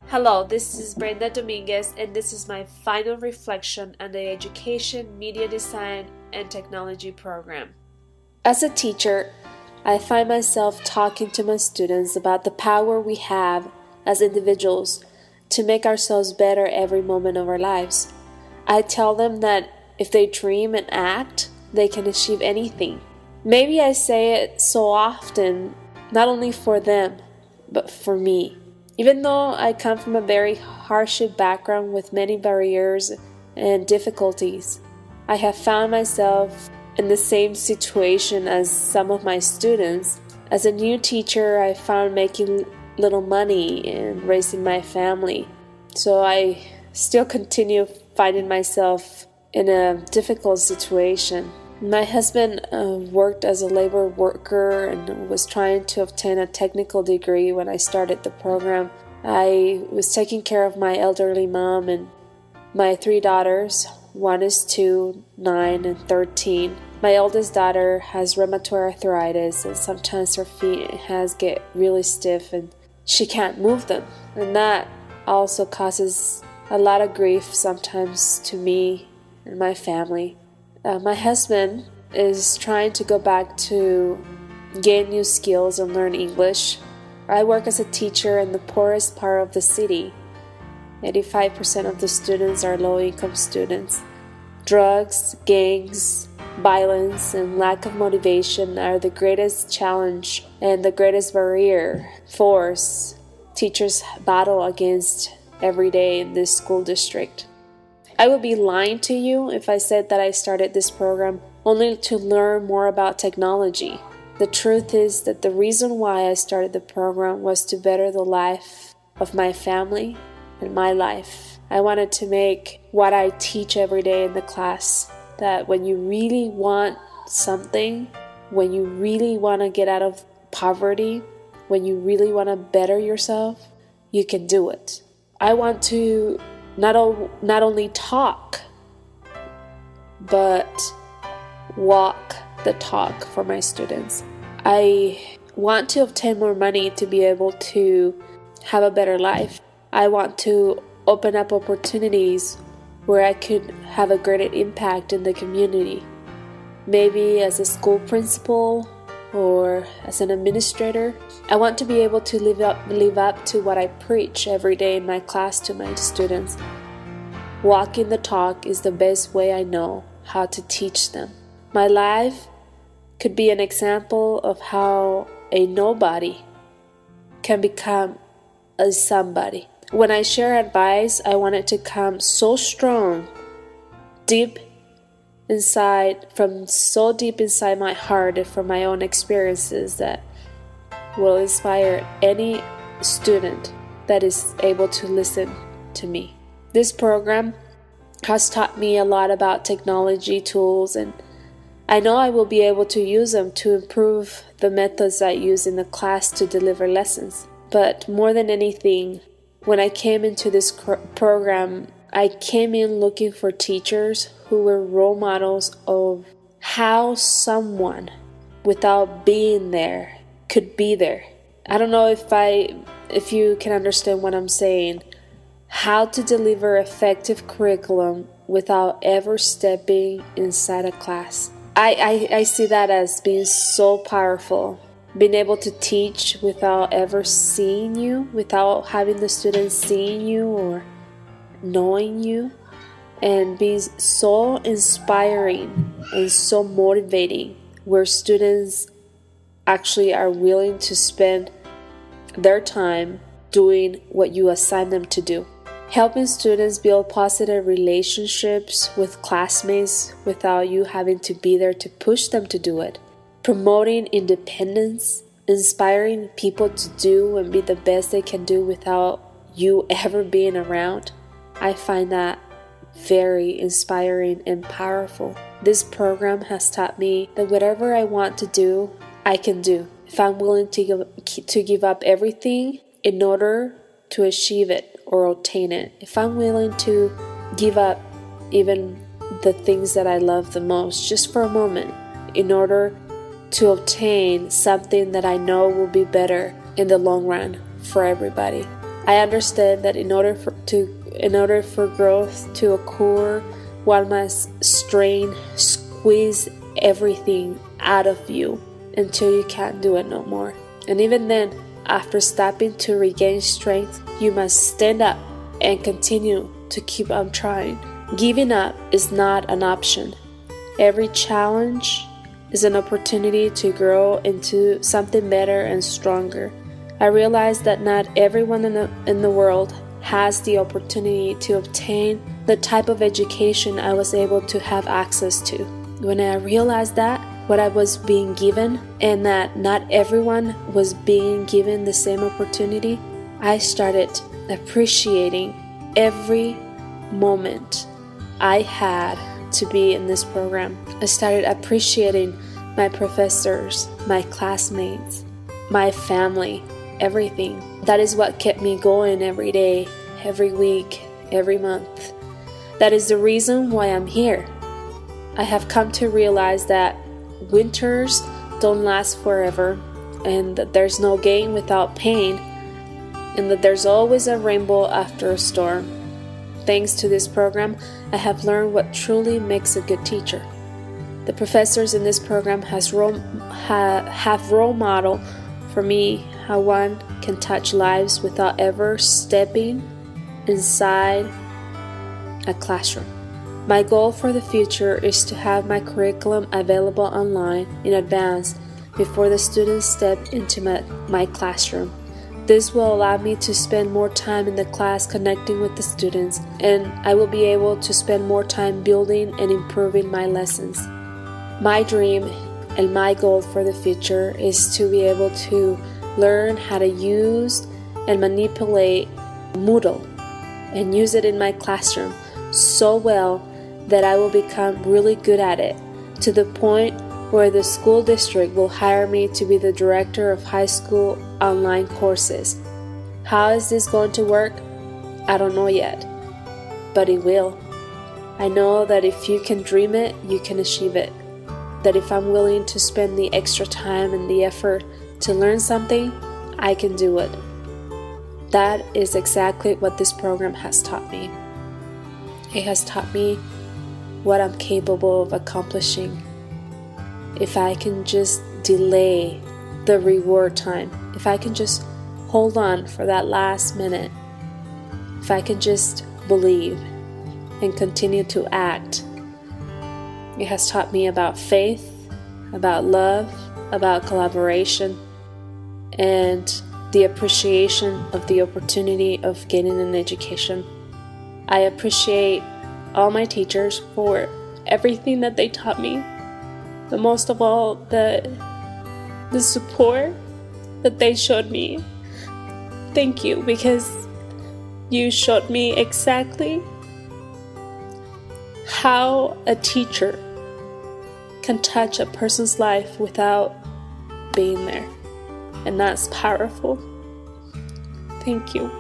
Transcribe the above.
Hello, this is Brenda Dominguez, and this is my final reflection on the Education, Media Design, and Technology program. As a teacher, I find myself talking to my students about the power we have as individuals to make ourselves better every moment of our lives. I tell them that if they dream and act, they can achieve anything. Maybe I say it so often, not only for them, but for me. Even though I come from a very hardship background with many barriers and difficulties, I have found myself in the same situation as some of my students. As a new teacher, I found making little money and raising my family. So I still continue finding myself in a difficult situation. My husband worked as a labor worker and was trying to obtain a technical degree when I started the program. I was taking care of my elderly mom and my 3 daughters. One is 2, 9, and 13. My oldest daughter has rheumatoid arthritis, and sometimes her feet get really stiff and she can't move them. And that also causes a lot of grief sometimes to me and my family. My husband is trying to go back to gain new skills and learn English. I work as a teacher in the poorest part of the city. 85% of the students are low-income students. Drugs, gangs, violence, and lack of motivation are the greatest challenge and the greatest force teachers battle against every day in this school district. I would be lying to you if I said that I started this program only to learn more about technology. The truth is that the reason why I started the program was to better the life of my family and my life. I wanted to make what I teach every day in the class that when you really want something, when you really want to get out of poverty, when you really want to better yourself, you can do it. I want to not only talk, but walk the talk for my students. I want to obtain more money to be able to have a better life. I want to open up opportunities where I could have a greater impact in the community. Maybe as a school principal or as an administrator. I want to be able to live up to what I preach every day in my class to my students. Walking the talk is the best way I know how to teach them. My life could be an example of how a nobody can become a somebody. When I share advice, I want it to come so strong, so deep inside my heart and from my own experiences that will inspire any student that is able to listen to me. This program has taught me a lot about technology tools, and I know I will be able to use them to improve the methods I use in the class to deliver lessons. But more than anything, when I came into this program, I came in looking for teachers who were role models of how someone, without being there, could be there. I don't know if you can understand what I'm saying. How to deliver effective curriculum without ever stepping inside a class. I see that as being so powerful. Being able to teach without ever seeing you, without having the students seeing you or knowing you, and be so inspiring and so motivating, where students actually are willing to spend their time doing what you assign them to do. Helping students build positive relationships with classmates without you having to be there to push them to do it. Promoting independence, inspiring people to do and be the best they can do without you ever being around. I find that very inspiring and powerful. This program has taught me that whatever I want to do, I can do. If I'm willing to give up everything in order to achieve it or obtain it. If I'm willing to give up even the things that I love the most just for a moment in order to obtain something that I know will be better in the long run for everybody. I understand that in order for growth to occur, one must squeeze everything out of you until you can't do it no more. And even then, after stopping to regain strength, you must stand up and continue to keep on trying. Giving up is not an option. Every challenge is an opportunity to grow into something better and stronger. I realize that not everyone in the world has the opportunity to obtain the type of education I was able to have access to. When I realized that, what I was being given, and that not everyone was being given the same opportunity, I started appreciating every moment I had to be in this program. I started appreciating my professors, my classmates, my family, everything. That is what kept me going every day, every week, every month. That is the reason why I'm here. I have come to realize that winters don't last forever, and that there's no gain without pain, and that there's always a rainbow after a storm. Thanks to this program, I have learned what truly makes a good teacher. The professors in this program have role model for me how one can touch lives without ever stepping inside a classroom. My goal for the future is to have my curriculum available online in advance before the students step into my classroom. This will allow me to spend more time in the class connecting with the students, and I will be able to spend more time building and improving my lessons. My dream and my goal for the future is to be able to learn how to use and manipulate Moodle and use it in my classroom so well that I will become really good at it, to the point where the school district will hire me to be the director of high school online courses. How is this going to work? I don't know yet, but it will. I know that if you can dream it, you can achieve it. That if I'm willing to spend the extra time and the effort to learn something, I can do it. That is exactly what this program has taught me. It has taught me what I'm capable of accomplishing. If I can just delay the reward time, if I can just hold on for that last minute, if I can just believe and continue to act. It has taught me about faith, about love, about collaboration, and the appreciation of the opportunity of getting an education. I appreciate all my teachers for everything that they taught me, but most of all, the support that they showed me. Thank you, because you showed me exactly how a teacher can touch a person's life without being there, and that's powerful. Thank you.